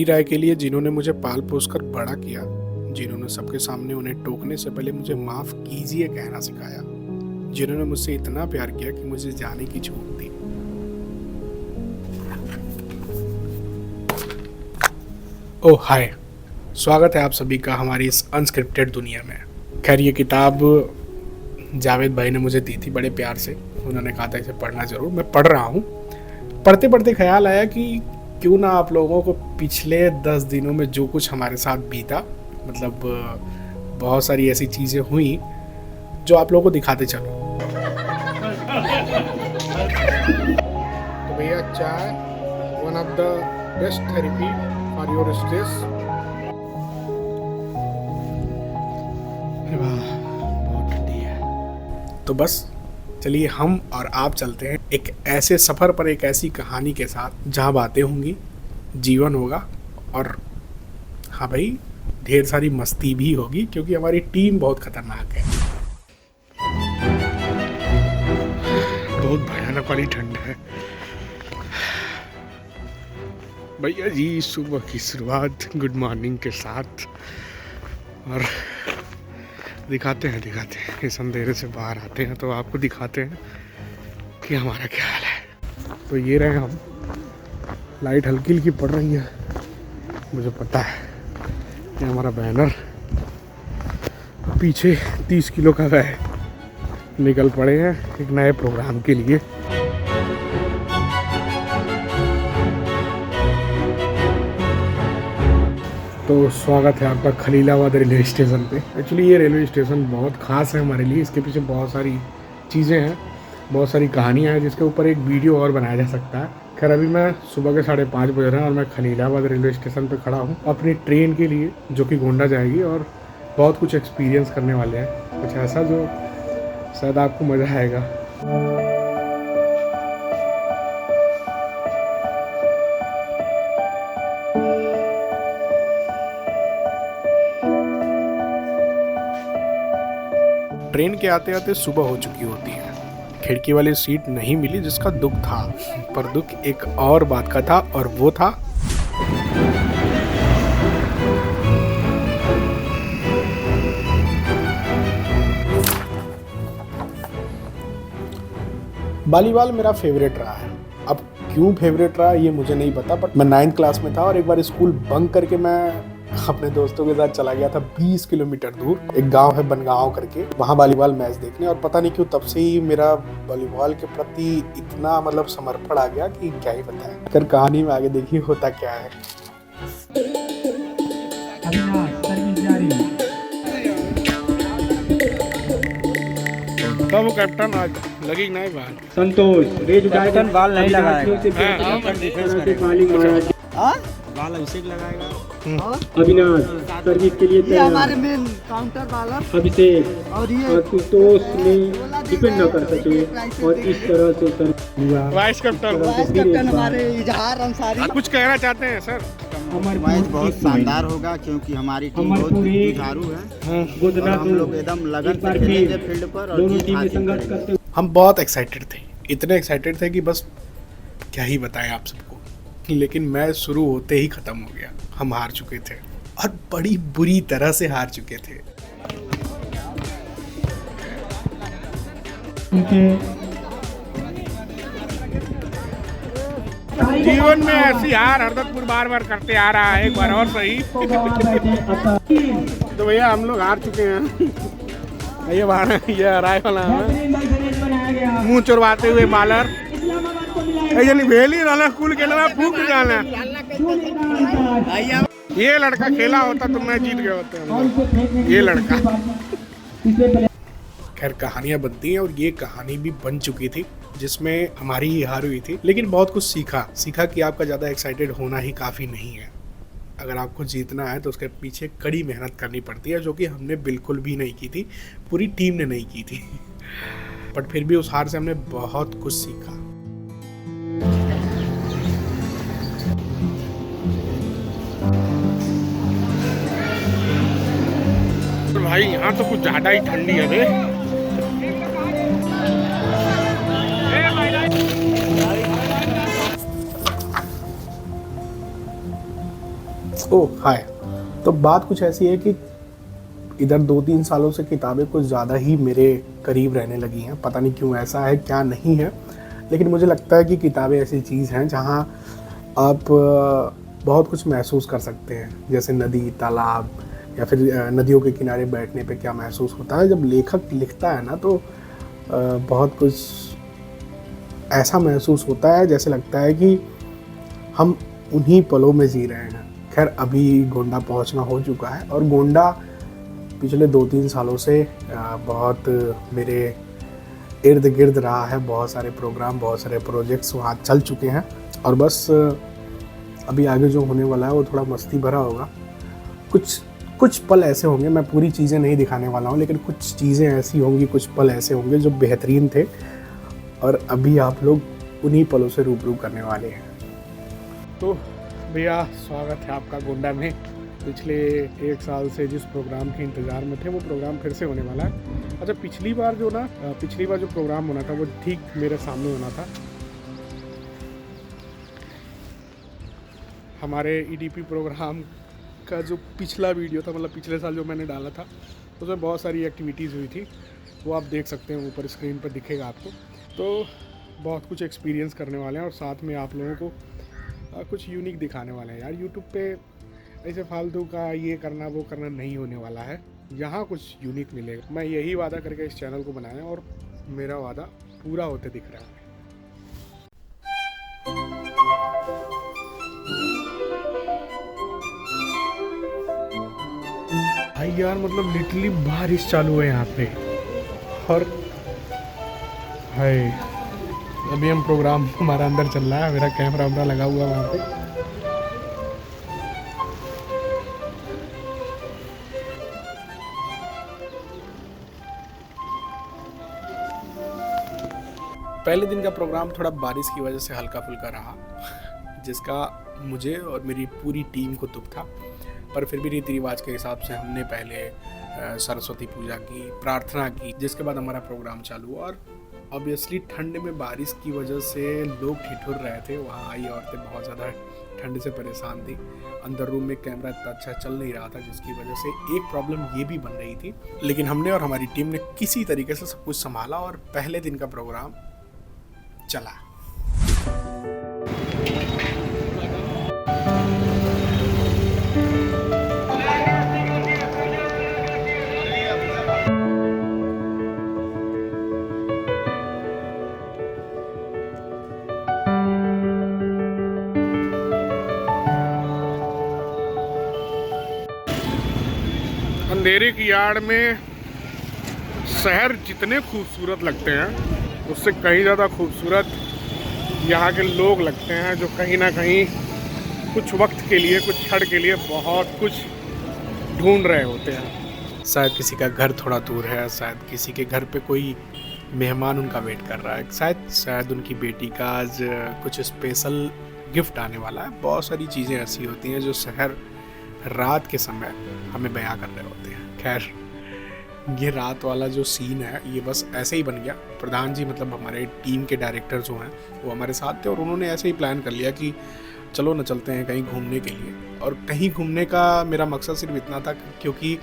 मेरी राय के लिए जिन्होंने मुझे पाल पोस कर बड़ा किया, जिन्होंने सबके सामने उन्हें टोकने से पहले मुझे माफ कीजिए कहना सिखाया, जिन्होंने मुझसे इतना प्यार किया कि मुझे जाने की छूट दी। ओह हाय, स्वागत है आप सभी का हमारी इस अनस्क्रिप्टेड दुनिया में। खैर ये किताब जावेद भाई ने मुझे दी थी बड़े प्यार से। उन्होंने कहा था इसे पढ़ना ज़रूर। मैं पढ़ रहा हूँ। पढ़ते पढ़ते ख्याल आया कि क्यों ना आप लोगों को पिछले 10 दिनों में जो कुछ हमारे साथ बीता, मतलब बहुत सारी ऐसी चीज़ें हुई जो आप लोगों को दिखाते चलो। तो भैया चाय, one of the best therapy for your stress. बहुत ठंडी है। तो बस चलिए हम और आप चलते हैं एक ऐसे सफ़र पर, एक ऐसी कहानी के साथ जहाँ बातें होंगी, जीवन होगा और हाँ भाई ढेर सारी मस्ती भी होगी, क्योंकि हमारी टीम बहुत खतरनाक है। बहुत भयानक वाली ठंड है भैया जी। सुबह की शुरुआत गुड मॉर्निंग के साथ, और दिखाते हैं इस अंधेरे से बाहर आते हैं तो आपको दिखाते हैं कि हमारा क्या हाल है। तो ये रहे हम, लाइट हल्की हल्की पड़ रही है, मुझे पता है। ये हमारा बैनर, पीछे 30 किलो का है, निकल पड़े हैं एक नए प्रोग्राम के लिए। तो स्वागत है आपका खलीलाबाद रेलवे स्टेशन पे। एक्चुअली ये रेलवे स्टेशन बहुत ख़ास है हमारे लिए। इसके पीछे बहुत सारी चीज़ें हैं, बहुत सारी कहानियाँ हैं जिसके ऊपर एक वीडियो और बनाया जा सकता है। खैर अभी मैं सुबह के 5:30 बज रहे हैं और मैं खलीलाबाद रेलवे स्टेशन पे खड़ा हूँ अपनी ट्रेन के लिए, जो कि गोंडा जाएगी, और बहुत कुछ एक्सपीरियंस करने वाले हैं, कुछ ऐसा जो शायद आपको मज़ा आएगा। ट्रेन के आते आते सुबह हो चुकी होती है। खिड़की वाली सीट नहीं मिली, जिसका दुख था, पर दुख एक और बात का था, और वो था वॉलीबॉल मेरा फेवरेट रहा है। अब क्यों फेवरेट रहा ये मुझे नहीं पता, बट मैं 9th क्लास में था और एक बार स्कूल बंक करके मैं अपने दोस्तों के साथ चला गया था 20 किलोमीटर दूर, एक गांव है बनगांव करके, वहाँ वॉलीबॉल मैच देखने। और पता नहीं क्यों तब से ही मेरा वॉलीबॉल के प्रति इतना मतलब समर्पण आ गया कि क्या ही बताएं। अगर कहानी में आगे देखिए होता क्या है। तब कैप्टन आज लगी नहीं बाल, संतोष रेज कैप्टन बाल नहीं लगाएगा, बाल अभिषेक लगाएगा। अविनाश सर्विस के लिए ये हमारे मेन काउंटर बॉलर अभिषेक और ये संतोष में डिपेंड न कर सके और इस तरह से हुआ। वाइस कैप्टन हमारे इजहार अंसारी कुछ कहना चाहते हैं सर? मैच बहुत शानदार होगा क्योंकि हमारी टीम बहुत जुझारू है और हम लोग एकदम लगन से खेलेंगे फील्ड पर और जीत हासिल करेंगे। हम बहुत एक्साइटेड थे, इतने एक्साइटेड थे कि बस क्या ही बताएं आप सबको। लेकिन मैच शुरू होते ही खत्म हो गया। हम हार चुके थे और बड़ी बुरी तरह से हार चुके थे। जीवन में ऐसी हार हरदतपुर बार बार करते आ रहा है, एक बार और सही। तो भैया हम लोग हार चुके हैं। ये बार ये हराए वाला है, मुंह चुरवाते हुए बालर भेली रहना, कुल खेलना फूक जाना। ये लड़का खेला होता तो मैं जीत गया होता। ये लड़का। खैर कहानियां बनती हैं और ये कहानी भी बन चुकी थी जिसमें हमारी ही हार हुई थी, लेकिन बहुत कुछ सीखा कि आपका ज़्यादा एक्साइटेड होना ही काफ़ी नहीं है। अगर आपको जीतना है तो उसके पीछे कड़ी मेहनत करनी पड़ती है, जो कि हमने बिल्कुल भी नहीं की थी, पूरी टीम ने नहीं की थी। बट फिर भी उस हार से हमने बहुत कुछ सीखा। भाई यहाँ तो कुछ ज़्यादा ही ठंडी है रे। ओह हाय। तो बात कुछ ऐसी है कि इधर 2-3 सालों से किताबें कुछ ज़्यादा ही मेरे करीब रहने लगी हैं। पता नहीं क्यों ऐसा है, क्या नहीं है, लेकिन मुझे लगता है कि किताबें ऐसी चीज़ हैं जहाँ आप बहुत कुछ महसूस कर सकते हैं। जैसे नदी, तालाब या फिर नदियों के किनारे बैठने पे क्या महसूस होता है। जब लेखक लिखता है ना तो बहुत कुछ ऐसा महसूस होता है जैसे लगता है कि हम उन्हीं पलों में जी रहे हैं। खैर अभी गोंडा पहुंचना हो चुका है और गोंडा पिछले 2-3 सालों से बहुत मेरे इर्द गिर्द रहा है। बहुत सारे प्रोग्राम, बहुत सारे प्रोजेक्ट्स वहाँ चल चुके हैं और बस अभी आगे जो होने वाला है वो थोड़ा मस्ती भरा होगा। कुछ पल ऐसे होंगे, मैं पूरी चीज़ें नहीं दिखाने वाला हूँ, लेकिन कुछ चीज़ें ऐसी होंगी, कुछ पल ऐसे होंगे जो बेहतरीन थे और अभी आप लोग उन्हीं पलों से रूबरू करने वाले हैं। तो भैया स्वागत है आपका गोंडा में। पिछले 1 साल से जिस प्रोग्राम के इंतज़ार में थे वो प्रोग्राम फिर से होने वाला है। अच्छा, पिछली बार जो प्रोग्राम होना था वो ठीक मेरे सामने होना था। हमारे ईडीपी प्रोग्राम का जो पिछला वीडियो था, मतलब पिछले साल जो मैंने डाला था, उसमें बहुत सारी एक्टिविटीज़ हुई थी। वो आप देख सकते हैं, ऊपर स्क्रीन पर दिखेगा आपको। तो बहुत कुछ एक्सपीरियंस करने वाले हैं और साथ में आप लोगों को कुछ यूनिक दिखाने वाले हैं। यार यूट्यूब पे ऐसे फालतू का ये करना वो करना नहीं होने वाला है, यहाँ कुछ यूनिक मिलेगा। मैं यही वादा करके इस चैनल को बनाया और मेरा वादा पूरा होते दिख रहा है। भाई यार मतलब लिटरली बारिश चालू है यहाँ पे और हाय अभी हम प्रोग्राम हमारा अंदर चल रहा है। मेरा कैमरा वैमरा लगा हुआ वहाँ पे। पहले दिन का प्रोग्राम थोड़ा बारिश की वजह से हल्का फुल्का रहा, जिसका मुझे और मेरी पूरी टीम को दुख था, पर फिर भी रीति रिवाज के हिसाब से हमने पहले सरस्वती पूजा की, प्रार्थना की, जिसके बाद हमारा प्रोग्राम चालू हुआ। और ऑब्वियसली ठंड में बारिश की वजह से लोग ठिठुर रहे थे। वहाँ आई औरतें बहुत ज़्यादा ठंड से परेशान थी। अंदर रूम में कैमरा इतना अच्छा चल नहीं रहा था, जिसकी वजह से एक प्रॉब्लम ये भी बन रही थी। लेकिन हमने और हमारी टीम ने किसी तरीके से सब कुछ संभाला और पहले दिन का प्रोग्राम चला। अंधेरे की आड़ में शहर जितने खूबसूरत लगते हैं उससे कहीं ज़्यादा खूबसूरत यहाँ के लोग लगते हैं, जो कहीं ना कहीं कुछ वक्त के लिए, कुछ क्षण के लिए बहुत कुछ ढूंढ रहे होते हैं। शायद किसी का घर थोड़ा दूर है, शायद किसी के घर पे कोई मेहमान उनका वेट कर रहा है, शायद उनकी बेटी का आज कुछ स्पेशल गिफ्ट आने वाला है। बहुत सारी चीज़ें ऐसी होती हैं जो शहर रात के समय हमें बयां कर रहे होते हैं। खैर ये रात वाला जो सीन है ये बस ऐसे ही बन गया। प्रधान जी मतलब हमारे टीम के डायरेक्टर जो हैं वो हमारे साथ थे और उन्होंने ऐसे ही प्लान कर लिया कि चलो ना चलते हैं कहीं घूमने के लिए। और कहीं घूमने का मेरा मकसद सिर्फ इतना था क्योंकि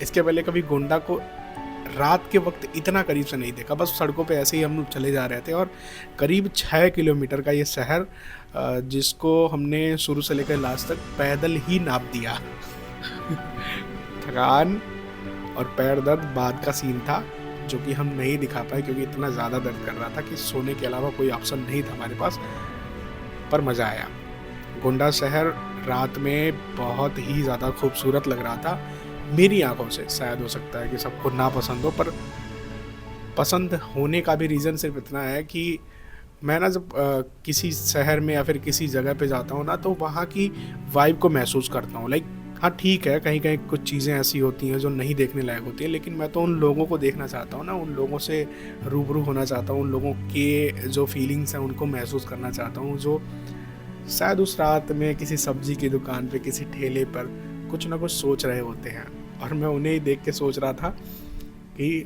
इसके पहले कभी गोंडा को रात के वक्त इतना करीब से नहीं देखा। बस सड़कों पे ऐसे ही हम चले जा रहे थे और करीब 6 किलोमीटर का ये शहर जिसको हमने शुरू से लेकर लास्ट तक पैदल ही नाप दिया। थकान और पैर दर्द बाद का सीन था, जो कि हम नहीं दिखा पाए क्योंकि इतना ज़्यादा दर्द कर रहा था कि सोने के अलावा कोई ऑप्शन नहीं था हमारे पास। पर मज़ा आया। गोंडा शहर रात में बहुत ही ज़्यादा खूबसूरत लग रहा था मेरी आंखों से। शायद हो सकता है कि सबको ना पसंद हो, पर पसंद होने का भी रीज़न सिर्फ इतना है कि मैं ना जब किसी शहर में या फिर किसी जगह पे जाता हूँ ना तो वहाँ की वाइब को महसूस करता हूँ। लाइक हाँ ठीक है, कहीं कहीं कुछ चीज़ें ऐसी होती हैं जो नहीं देखने लायक होती है, लेकिन मैं तो उन लोगों को देखना चाहता हूँ ना, उन लोगों से रूबरू होना चाहता हूँ, उन लोगों के जो फीलिंग्स हैं उनको महसूस करना चाहता हूँ, जो शायद उस रात में किसी सब्जी की दुकान पे, किसी ठेले पर कुछ ना कुछ सोच रहे होते हैं। और मैं उन्हें ही देख के सोच रहा था कि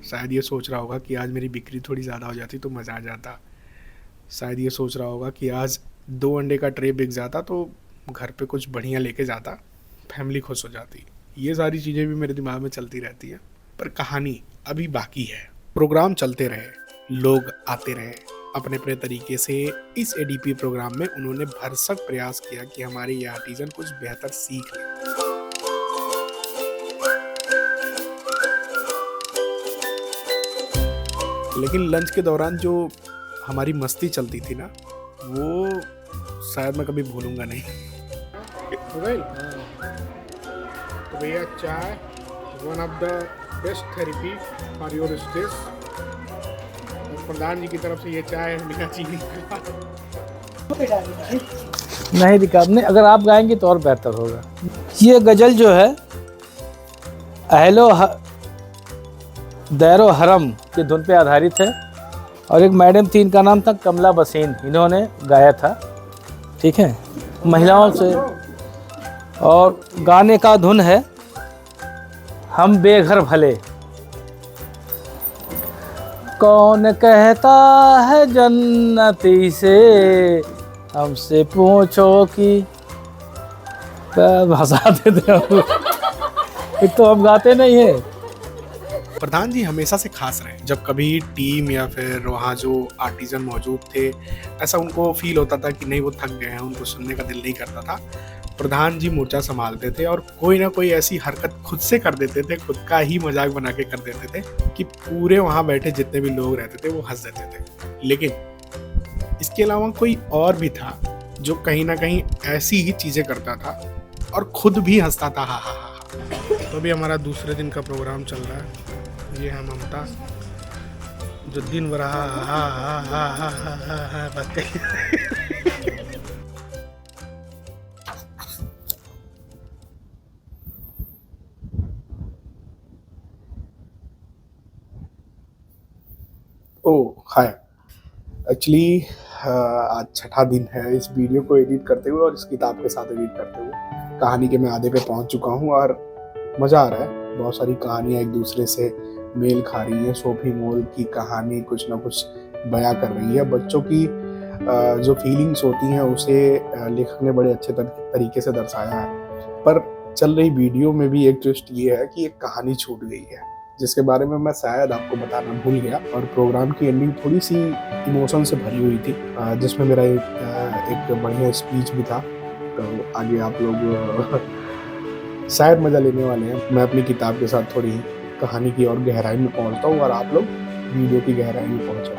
शायद ये सोच रहा होगा कि आज मेरी बिक्री थोड़ी ज़्यादा हो जाती तो मज़ा आ जाता। शायद ये सोच रहा होगा कि आज 2 अंडे का ट्रे बिक जाता तो घर पे कुछ बढ़िया लेके जाता, फैमिली खुश हो जाती। ये सारी चीज़ें भी मेरे दिमाग में चलती रहती हैं, पर कहानी अभी बाकी है। प्रोग्राम चलते रहे, लोग आते रहे अपने अपने तरीके से। इस एडीपी प्रोग्राम में उन्होंने भरसक प्रयास किया कि हमारे ये आर्टिजन कुछ बेहतर सीख लें। लेकिन लंच के दौरान जो हमारी मस्ती चलती थी ना, वो शायद मैं कभी भूलूंगा नहीं। तो भैया चाय, one of the best therapy for your stress. प्रधान जी की तरफ से ये चाय बिना चीनी नहीं दिक्कत नहीं, अगर आप गाएंगे तो और बेहतर होगा। ये गज़ल जो है अहलो दैरो हरम की धुन पे आधारित है और एक मैडम थी, इनका नाम था कमला बसीन, इन्होंने गाया था। ठीक है, महिलाओं से। और गाने का धुन है हम बेघर भले। कौन कहता है जन्नती से, हमसे पूछो कि भाषा देते हो। एक तो हम गाते नहीं है। प्रधान जी हमेशा से खास रहे। जब कभी टीम या फिर वहाँ जो आर्टिजन मौजूद थे, ऐसा उनको फील होता था कि नहीं वो थक गए हैं, उनको सुनने का दिल नहीं करता था, प्रधान जी मोर्चा संभालते थे और कोई ना कोई ऐसी हरकत खुद से कर देते थे, खुद का ही मजाक बना के कर देते थे कि पूरे वहाँ बैठे जितने भी लोग रहते थे वो हंस देते थे। लेकिन इसके अलावा कोई और भी था जो कहीं ना कहीं ऐसी ही चीज़ें करता था और खुद भी हंसता था। हा हा हा। तो अभी हमारा दूसरे दिन का प्रोग्राम चल रहा है। ये है ममता जो दिन भर हा हा हा हा हा हा हा बात कही। ओह हाय, एक्चुअली आज छठा दिन है इस वीडियो को एडिट करते हुए और इस किताब के साथ एडिट करते हुए। कहानी के मैं आधे पे पहुंच चुका हूं और मज़ा आ रहा है। बहुत सारी कहानियां एक दूसरे से मेल खा रही हैं। सोफी मोल की कहानी कुछ ना कुछ बयां कर रही है। बच्चों की जो फीलिंग्स होती हैं उसे लेखक ने बड़े अच्छे तरीके से दर्शाया है। पर चल रही वीडियो में भी एक ट्विस्ट ये है कि एक कहानी छूट गई है जिसके बारे में मैं शायद आपको बताना भूल गया। और प्रोग्राम की एंडिंग थोड़ी सी इमोशन से भरी हुई थी, जिसमें मेरा एक बढ़िया स्पीच भी था। तो आगे आप लोग शायद मज़ा लेने वाले हैं। मैं अपनी किताब के साथ थोड़ी कहानी की और गहराई में पहुंचता हूँ और आप लोग वीडियो की गहराई में पहुंचो।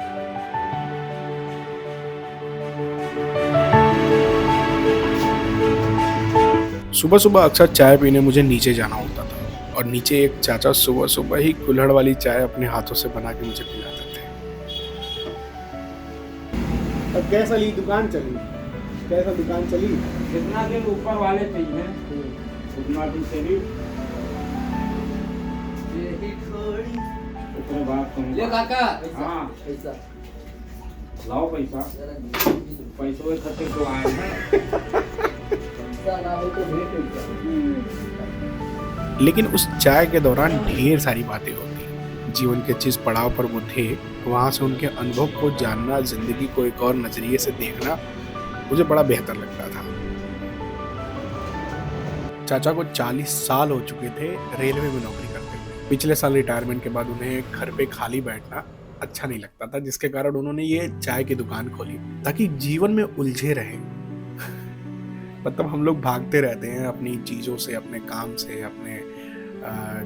सुबह सुबह अक्सर चाय पीने मुझे नीचे जाना होता था और नीचे एक चाचा सुबह सुबह ही कुल्हड़ वाली चाय अपने हाथों से बना के मुझे पिलाते थे। अब कैसा ली दुकान चली? कैसा दुकान चली? जितना दिन ऊपर वाले चाहिए उतना दिन चली। उतने बात तुम ये काका हाँ पैसा लाओ पैसा, पैसों के खातिर तो आए हैं। ना हो तो भेंट लेकिन उस चाय के दौरान ढेर सारी बातें होती। जीवन के जिस पड़ाव पर वो थे वहाँ से उनके अनुभव को जानना, जिंदगी को एक और नजरिए से देखना मुझे बड़ा बेहतर लगता था। चाचा को 40 साल हो चुके थे रेलवे में नौकरी करते हुए। पिछले साल रिटायरमेंट के बाद उन्हें घर पे खाली बैठना अच्छा नहीं लगता था, जिसके कारण उन्होंने ये चाय की दुकान खोली ताकि जीवन में उलझे रहें। मतलब हम लोग भागते रहते हैं अपनी चीज़ों से, अपने काम से, अपने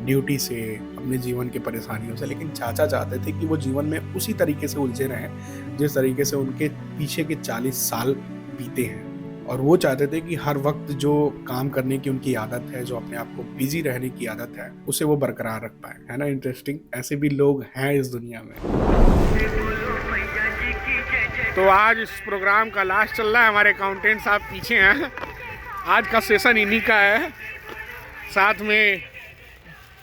ड्यूटी से, अपने जीवन की परेशानियों से, लेकिन चाचा चाहते थे कि वो जीवन में उसी तरीके से उलझे रहें जिस तरीके से उनके पीछे के 40 साल बीते हैं। और वो चाहते थे कि हर वक्त जो काम करने की उनकी आदत है, जो अपने आप को बिजी रहने की आदत है, उसे वो बरकरार रख पाए। है ना इंटरेस्टिंग? ऐसे भी लोग हैं इस दुनिया में। तो आज इस प्रोग्राम का लास्ट चल रहा है। हमारे अकाउंटेंट साहब पीछे हैं। आज का सेशन इन्हीं का है, साथ में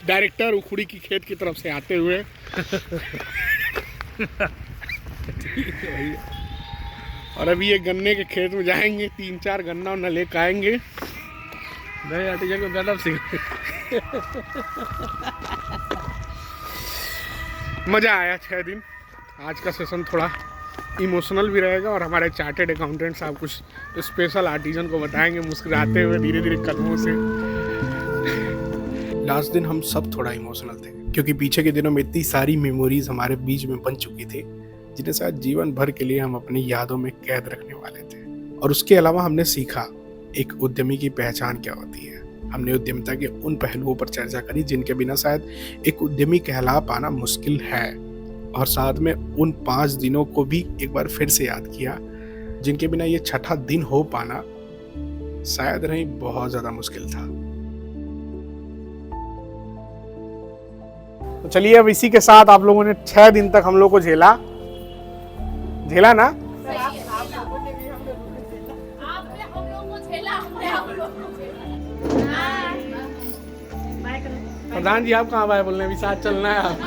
डायरेक्टर उखुड़ी की खेत की तरफ से आते हुए। और अभी ये गन्ने के खेत में जाएंगे, 3-4 गन्ना उन्हें लेकर आएंगे। नहीं आर्टिजन को गन्ना सीख। मज़ा आया 6 दिन। आज का सेशन थोड़ा इमोशनल भी रहेगा और हमारे चार्टेड अकाउंटेंट साहब कुछ स्पेशल आर्टिजन को बताएंगे मुस्कुराते हुए धीरे धीरे कदमों से। लास्ट दिन हम सब थोड़ा इमोशनल थे क्योंकि पीछे के दिनों में इतनी सारी मेमोरीज हमारे बीच में बन चुकी थी जिन्हें शायद जीवन भर के लिए हम अपनी यादों में कैद रखने वाले थे। और उसके अलावा हमने सीखा एक उद्यमी की पहचान क्या होती है। हमने उद्यमिता के उन पहलुओं पर चर्चा करी जिनके बिना शायद एक उद्यमी कहला पाना मुश्किल है, और साथ में उन 5 दिनों को भी एक बार फिर से याद किया जिनके बिना ये छठा दिन हो पाना शायद नहीं बहुत ज्यादा मुश्किल था। तो चलिए अब इसी के साथ आप लोगों ने 6 दिन तक हम लोग को झेला ना। आपने हम लोगों को झेला, हमने आप लोगों को झेला। प्रधान जी आप कहाँ आए बोलने, अभी साथ चलना है आप।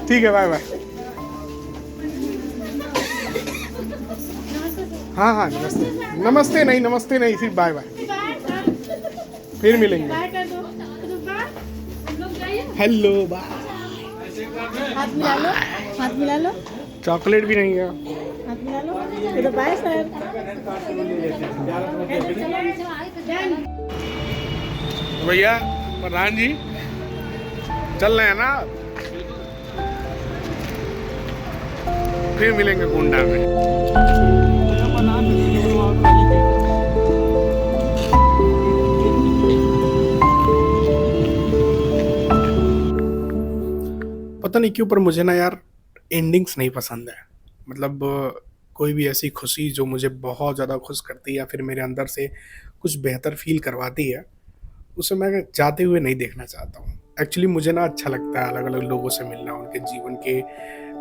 ठीक है, बाय बाय। हाँ नमस्ते। नमस्ते नहीं सिर्फ बाय बाय, फिर मिलेंगे। Hello bye. हाथ मिला लो। चॉकलेट भी नहीं है। हाथ मिला लो। ये तो बाय सर। भैया प्रधान जी चल रहे हैं ना, फिर मिलेंगे गोंडा में। पता नहीं क्यों पर मुझे ना यार एंडिंग्स नहीं पसंद है। मतलब कोई भी ऐसी खुशी जो मुझे बहुत ज़्यादा खुश करती है या फिर मेरे अंदर से कुछ बेहतर फील करवाती है, उसे मैं जाते हुए नहीं देखना चाहता हूँ। एक्चुअली मुझे ना अच्छा लगता है अलग अलग लोगों से मिलना, उनके जीवन के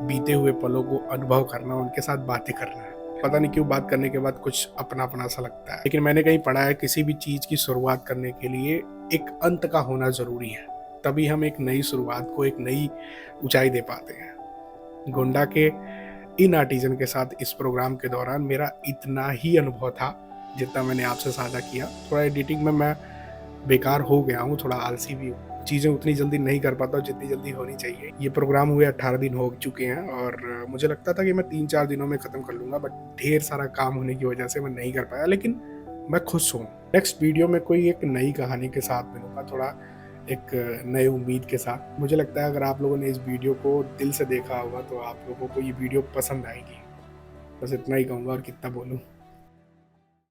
बीते हुए पलों को अनुभव करना, उनके साथ बातें करना। पता नहीं क्यों बात करने के बाद कुछ अपना अपना सा लगता है। लेकिन मैंने कहीं पढ़ा है किसी भी चीज़ की शुरुआत करने के लिए एक अंत का होना ज़रूरी है, तभी हम एक नई शुरुआत को एक नई ऊंचाई दे पाते हैं। गोंडा के इन आर्टिजन के साथ इस प्रोग्राम के दौरान मेरा इतना ही अनुभव था जितना मैंने आपसे साझा किया। थोड़ा एडिटिंग में मैं बेकार हो गया हूँ, थोड़ा आलसी भी हूँ, चीज़ें उतनी जल्दी नहीं कर पाता जितनी जल्दी होनी चाहिए। ये प्रोग्राम हुए 18 दिन हो चुके हैं और मुझे लगता था कि मैं 3-4 दिनों में ख़त्म कर लूँगा, बट ढेर सारा काम होने की वजह से मैं नहीं कर पाया। लेकिन मैं खुश हूँ। नेक्स्ट वीडियो में कोई एक नई कहानी के साथ मिलूँगा, थोड़ा एक नई उम्मीद के साथ। मुझे लगता है अगर आप लोगों ने इस वीडियो को दिल से देखा होगा तो आप लोगों को ये वीडियो पसंद आएगी। बस इतना ही कहूँगा और कितना बोलूँ।